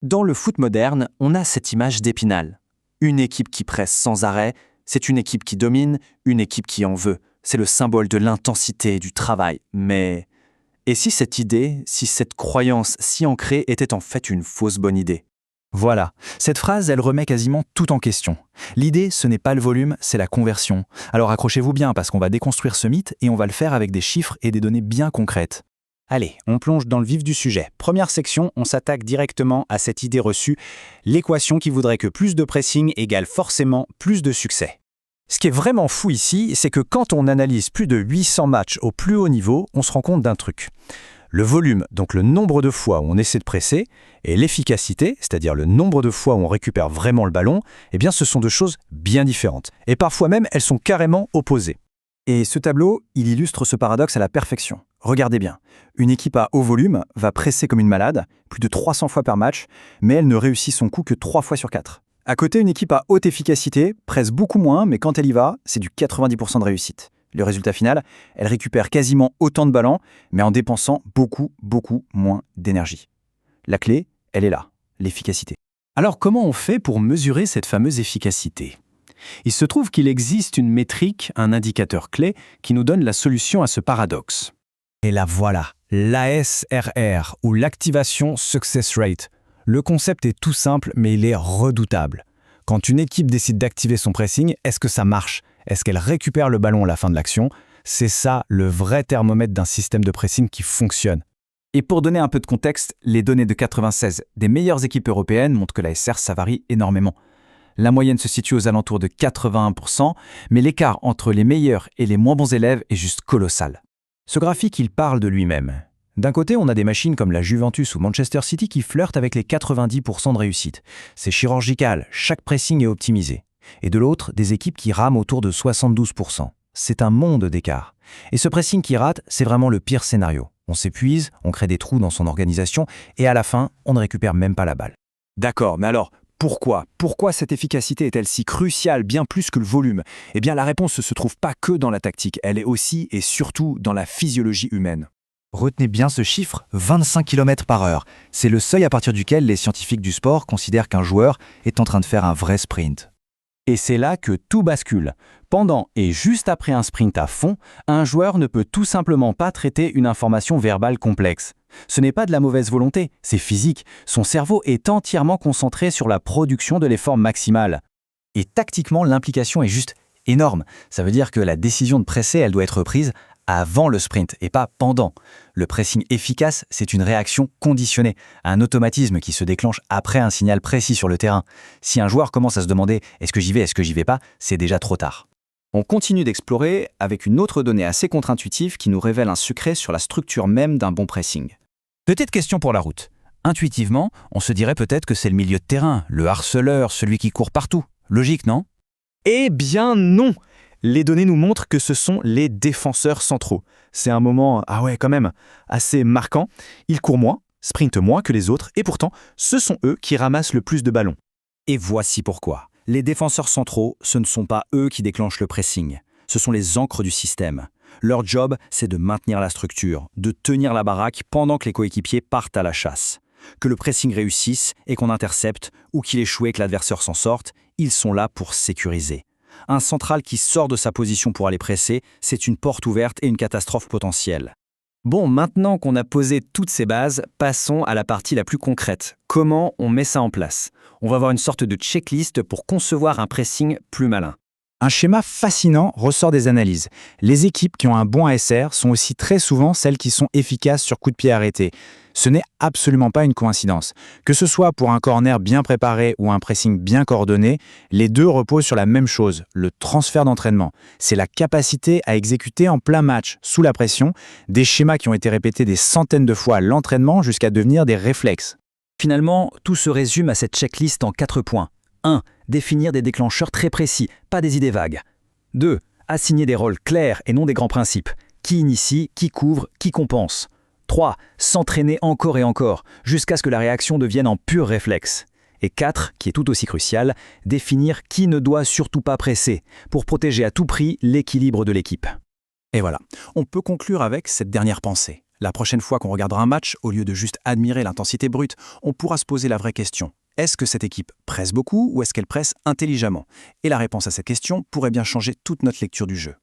Dans le foot moderne, on a cette image d'Épinal. Une équipe qui presse sans arrêt, c'est une équipe qui domine, une équipe qui en veut. C'est le symbole de l'intensité, du travail. Mais et si cette idée, si cette croyance si ancrée était en fait une fausse bonne idée? Voilà, cette phrase, elle remet quasiment tout en question. L'idée, ce n'est pas le volume, c'est la conversion. Alors accrochez-vous bien parce qu'on va déconstruire ce mythe et on va le faire avec des chiffres et des données bien concrètes. Allez, on plonge dans le vif du sujet. Première section, on s'attaque directement à cette idée reçue, l'équation qui voudrait que plus de pressing égale forcément plus de succès. Ce qui est vraiment fou ici, c'est que quand on analyse plus de 800 matchs au plus haut niveau, on se rend compte d'un truc. Le volume, donc le nombre de fois où on essaie de presser, et l'efficacité, c'est-à-dire le nombre de fois où on récupère vraiment le ballon, eh bien ce sont deux choses bien différentes. Et parfois même, elles sont carrément opposées. Et ce tableau, il illustre ce paradoxe à la perfection. Regardez bien, une équipe à haut volume va presser comme une malade, plus de 300 fois par match, mais elle ne réussit son coup que 3 fois sur 4. À côté, une équipe à haute efficacité presse beaucoup moins, mais quand elle y va, c'est du 90% de réussite. Le résultat final, elle récupère quasiment autant de ballons, mais en dépensant beaucoup moins d'énergie. La clé, elle est là, l'efficacité. Alors comment on fait pour mesurer cette fameuse efficacité? Il se trouve qu'il existe une métrique, un indicateur clé, qui nous donne la solution à ce paradoxe. Et la voilà, l'ASRR, ou l'Activation Success Rate. Le concept est tout simple, mais il est redoutable. Quand une équipe décide d'activer son pressing, est-ce que ça marche? Est-ce qu'elle récupère le ballon à la fin de l'action? C'est ça le vrai thermomètre d'un système de pressing qui fonctionne. Et pour donner un peu de contexte, les données de 96 des meilleures équipes européennes montrent que la SR, ça varie énormément. La moyenne se situe aux alentours de 81%, mais l'écart entre les meilleurs et les moins bons élèves est juste colossal. Ce graphique, il parle de lui-même. D'un côté, on a des machines comme la Juventus ou Manchester City qui flirtent avec les 90% de réussite. C'est chirurgical, chaque pressing est optimisé. Et de l'autre, des équipes qui rament autour de 72%. C'est un monde d'écart. Et ce pressing qui rate, c'est vraiment le pire scénario. On s'épuise, on crée des trous dans son organisation, et à la fin, on ne récupère même pas la balle. D'accord, mais alors, pourquoi? Pourquoi cette efficacité est-elle si cruciale, bien plus que le volume? Eh bien, la réponse ne se trouve pas que dans la tactique, elle est aussi et surtout dans la physiologie humaine. Retenez bien ce chiffre, 25 km/h. C'est le seuil à partir duquel les scientifiques du sport considèrent qu'un joueur est en train de faire un vrai sprint. Et c'est là que tout bascule. Pendant et juste après un sprint à fond, un joueur ne peut tout simplement pas traiter une information verbale complexe. Ce n'est pas de la mauvaise volonté, c'est physique. Son cerveau est entièrement concentré sur la production de l'effort maximal. Et tactiquement, l'implication est juste énorme. Ça veut dire que la décision de presser, elle doit être prise avant le sprint et pas pendant. Le pressing efficace, c'est une réaction conditionnée, un automatisme qui se déclenche après un signal précis sur le terrain. Si un joueur commence à se demander « est-ce que j'y vais, est-ce que j'y vais pas ?», c'est déjà trop tard. On continue d'explorer avec une autre donnée assez contre-intuitive qui nous révèle un secret sur la structure même d'un bon pressing. Petite question pour la route. Intuitivement, on se dirait peut-être que c'est le milieu de terrain, le harceleur, celui qui court partout. Logique, non? Eh bien non! Les données nous montrent que ce sont les défenseurs centraux. C'est un moment, quand même, assez marquant. Ils courent moins, sprintent moins que les autres, et pourtant, ce sont eux qui ramassent le plus de ballons. Et voici pourquoi. Les défenseurs centraux, ce ne sont pas eux qui déclenchent le pressing. Ce sont les ancres du système. Leur job, c'est de maintenir la structure, de tenir la baraque pendant que les coéquipiers partent à la chasse. Que le pressing réussisse et qu'on intercepte, ou qu'il échoue et que l'adversaire s'en sorte, ils sont là pour sécuriser. Un central qui sort de sa position pour aller presser, c'est une porte ouverte et une catastrophe potentielle. Bon, maintenant qu'on a posé toutes ces bases, passons à la partie la plus concrète. Comment on met ça en place? On va voir une sorte de checklist pour concevoir un pressing plus malin. Un schéma fascinant ressort des analyses. Les équipes qui ont un bon ASR sont aussi très souvent celles qui sont efficaces sur coup de pied arrêté. Ce n'est absolument pas une coïncidence. Que ce soit pour un corner bien préparé ou un pressing bien coordonné, les deux reposent sur la même chose, le transfert d'entraînement. C'est la capacité à exécuter en plein match, sous la pression, des schémas qui ont été répétés des centaines de fois à l'entraînement jusqu'à devenir des réflexes. Finalement, tout se résume à cette checklist en 4 points. 1. Définir des déclencheurs très précis, pas des idées vagues. 2. Assigner des rôles clairs et non des grands principes. Qui initie, qui couvre, qui compense. 3. S'entraîner encore et encore, jusqu'à ce que la réaction devienne en pur réflexe. Et 4, qui est tout aussi crucial, définir qui ne doit surtout pas presser, pour protéger à tout prix l'équilibre de l'équipe. Et voilà, on peut conclure avec cette dernière pensée. La prochaine fois qu'on regardera un match, au lieu de juste admirer l'intensité brute, on pourra se poser la vraie question. Est-ce que cette équipe presse beaucoup ou est-ce qu'elle presse intelligemment? Et la réponse à cette question pourrait bien changer toute notre lecture du jeu.